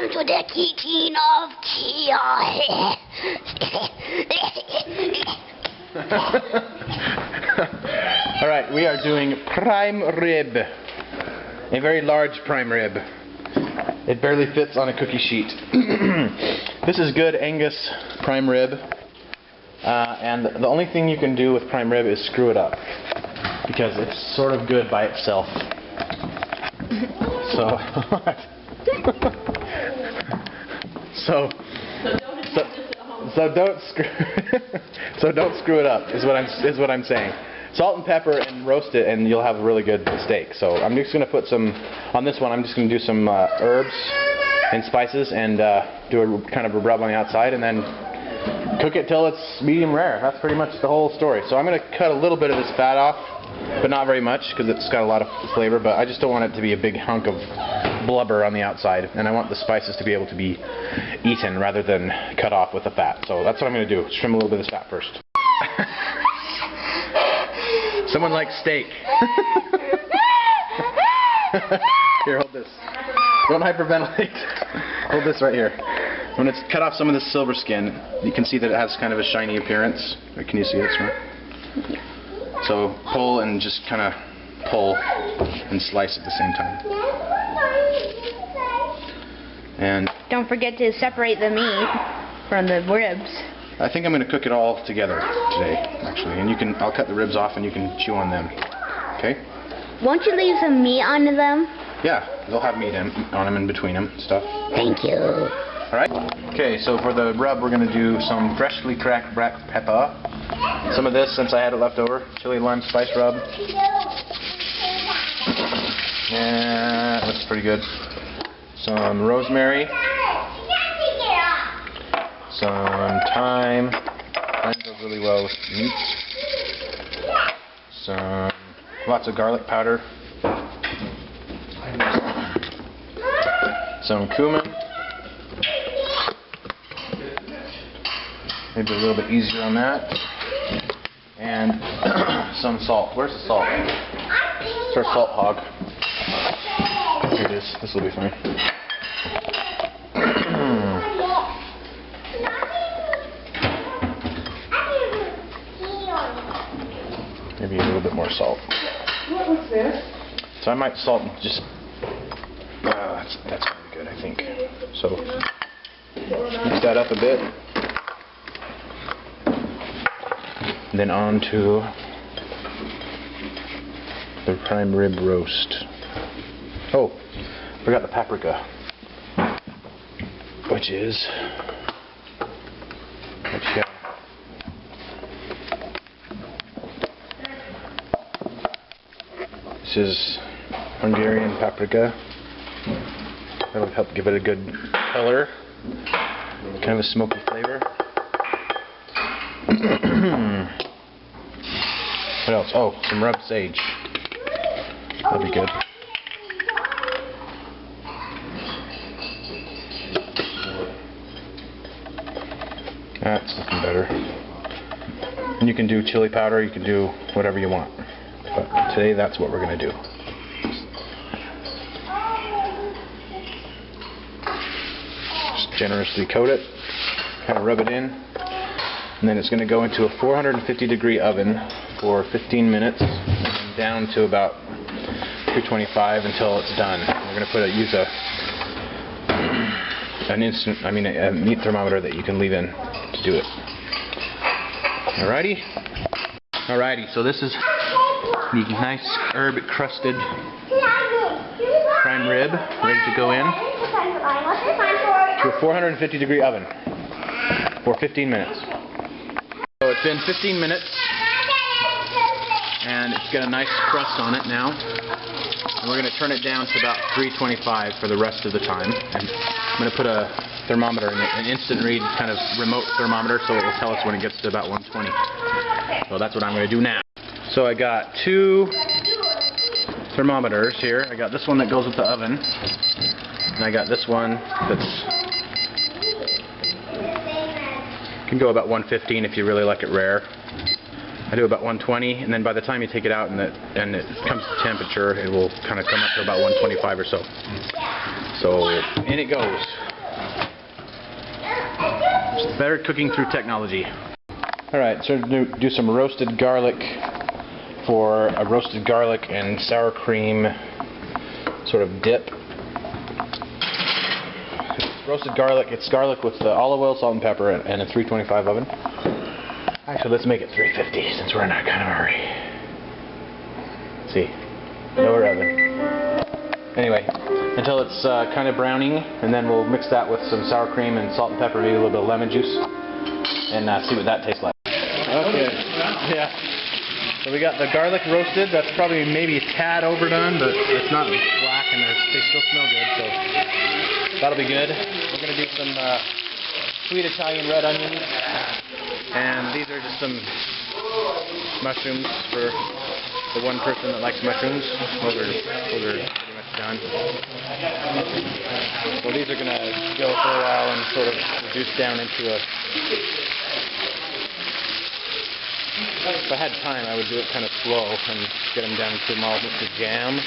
Welcome to the kitchen of Kia. Alright, we are doing prime rib. A very large prime rib. It barely fits on a cookie sheet. This is good Angus prime rib. And the only thing you can do with prime rib is screw it up. Because it's sort of good by itself. So, so don't screw it up is what I'm saying. Salt and pepper and roast it and you'll have a really good steak. So I'm just going to put some on this one. I'm just going to do some herbs and spices and do a kind of a rub on the outside and then cook it till it's medium rare. That's pretty much the whole story. So I'm going to cut a little bit of this fat off, but not very much because it's got a lot of flavor. But I just don't want it to be a big hunk of blubber on the outside, and I want the spices to be able to be eaten rather than cut off with the fat. So that's what I'm going to do. Trim a little bit of this fat first. Someone likes steak. Here, hold this. Don't hyperventilate. Hold this right here. When it's cut off some of the silver skin, you can see that it has kind of a shiny appearance. Or can you see it, Smart? So pull and just kind of pull and slice at the same time. And don't forget to separate the meat from the ribs. I think I'm going to cook it all together today, actually. And I'll cut the ribs off and you can chew on them. Okay? Won't you leave some meat onto them? Yeah, they'll have meat on them in between them stuff. Thank you. Alright? Okay, so for the rub we're going to do some freshly cracked black pepper. Some of this, since I had it left over, chili lime spice rub. Yeah, that's pretty good. Some rosemary. Some thyme. Thyme goes really well with meat. Lots of garlic powder. Some cumin. Maybe a little bit easier on that. And some salt. Where's the salt? It's our salt hog. Here it is. This will be fine. Maybe a little bit more salt. What was this? So I might salt just. That's really good, I think. So mix that up a bit. And then on to the prime rib roast. Oh, forgot the paprika, which is this is Hungarian paprika. That'll help give it a good color, kind of a smoky flavor. What else? Oh, some rubbed sage. That'll be good. That's looking better. And you can do chili powder, you can do whatever you want. But today that's what we're going to do. Just generously coat it, kind of rub it in, and then it's going to go into a 450 degree oven for 15 minutes, and down to about 225 until it's done. We're going to use a meat thermometer that you can leave in to do it. Alrighty, so this is the nice herb crusted prime rib ready to go in to a 450 degree oven for 15 minutes. So it's been 15 minutes and it's got a nice crust on it now. And we're going to turn it down to about 325 for the rest of the time. And I'm going to put a thermometer in it, an instant read kind of remote thermometer, so it will tell us when it gets to about 120. So that's what I'm going to do now. So I got two thermometers here. I got this one that goes with the oven, and I got this one that's can go about 115 if you really like it rare. I do about 120, and then by the time you take it out and it comes to temperature, it will kind of come up to about 125 or so. So in it goes. Just better cooking through technology. Alright, so do some roasted garlic for a roasted garlic and sour cream sort of dip. Roasted garlic, it's garlic with olive oil, salt and pepper and a 325 oven. Actually, let's make it 350 since we're in a kind of a hurry. Let's see, lower oven. Anyway, until it's kind of browning, and then we'll mix that with some sour cream and salt and pepper, maybe a little bit of lemon juice, and see what that tastes like. Okay, yeah. So we got the garlic roasted. That's probably maybe a tad overdone, but it's not black and they still smell good, so that'll be good. We're going to do some sweet Italian red onions, and these are just some mushrooms for the one person that likes mushrooms. Those are pretty much done. So these are going to go for a while and sort of reduce down into a... If I had time, I would do it kind of slow and get them down to almost a jam.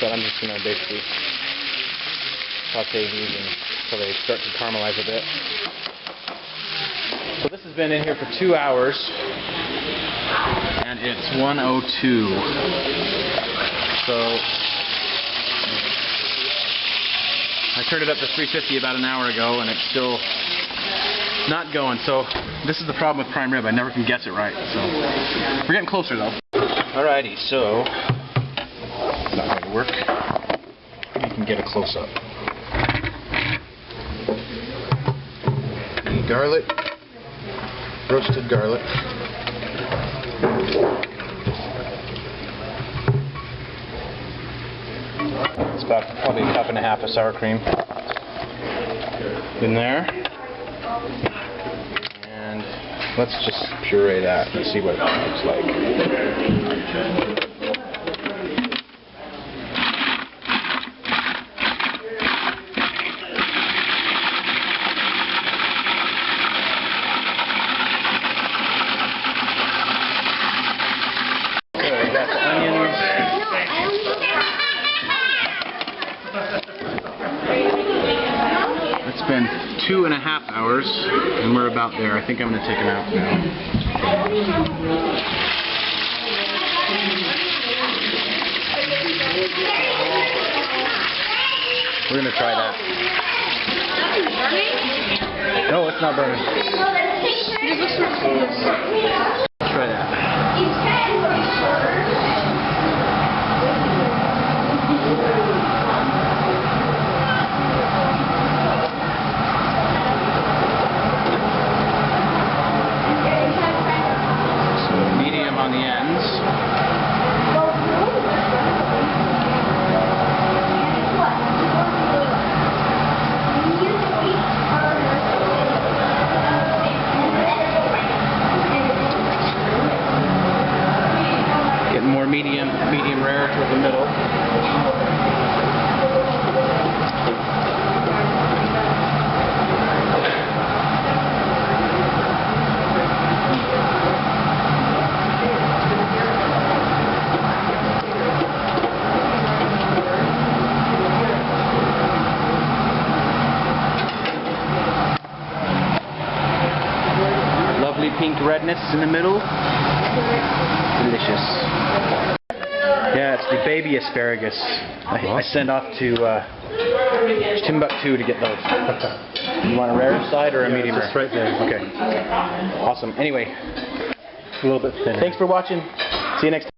But I'm just going to basically saute these until they start to caramelize a bit. So this has been in here for 2 hours, and it's 1:02. So I turned it up to 350 about an hour ago, and it's still not going. So this is the problem with prime rib. I never can guess it right. So we're getting closer though. Alrighty, so it's not going to work. You can get a close up. The garlic, roasted garlic. It's about probably a cup and a half of sour cream in there. And let's just puree that and see what it looks like. So we got the onions. It's been 2.5 hours, and we're about there. I think I'm going to take them out now. We're going to try that. No, it's not burning. Let's try that. On the ends. Getting more medium rare toward the middle. Pink redness in the middle. Delicious. Yeah, it's the baby asparagus. I sent off to Timbuktu to get those. You want a rare side or a medium rare? Just right there. Okay. Awesome. Anyway, A little bit thinner. thanks for watching. See you next time.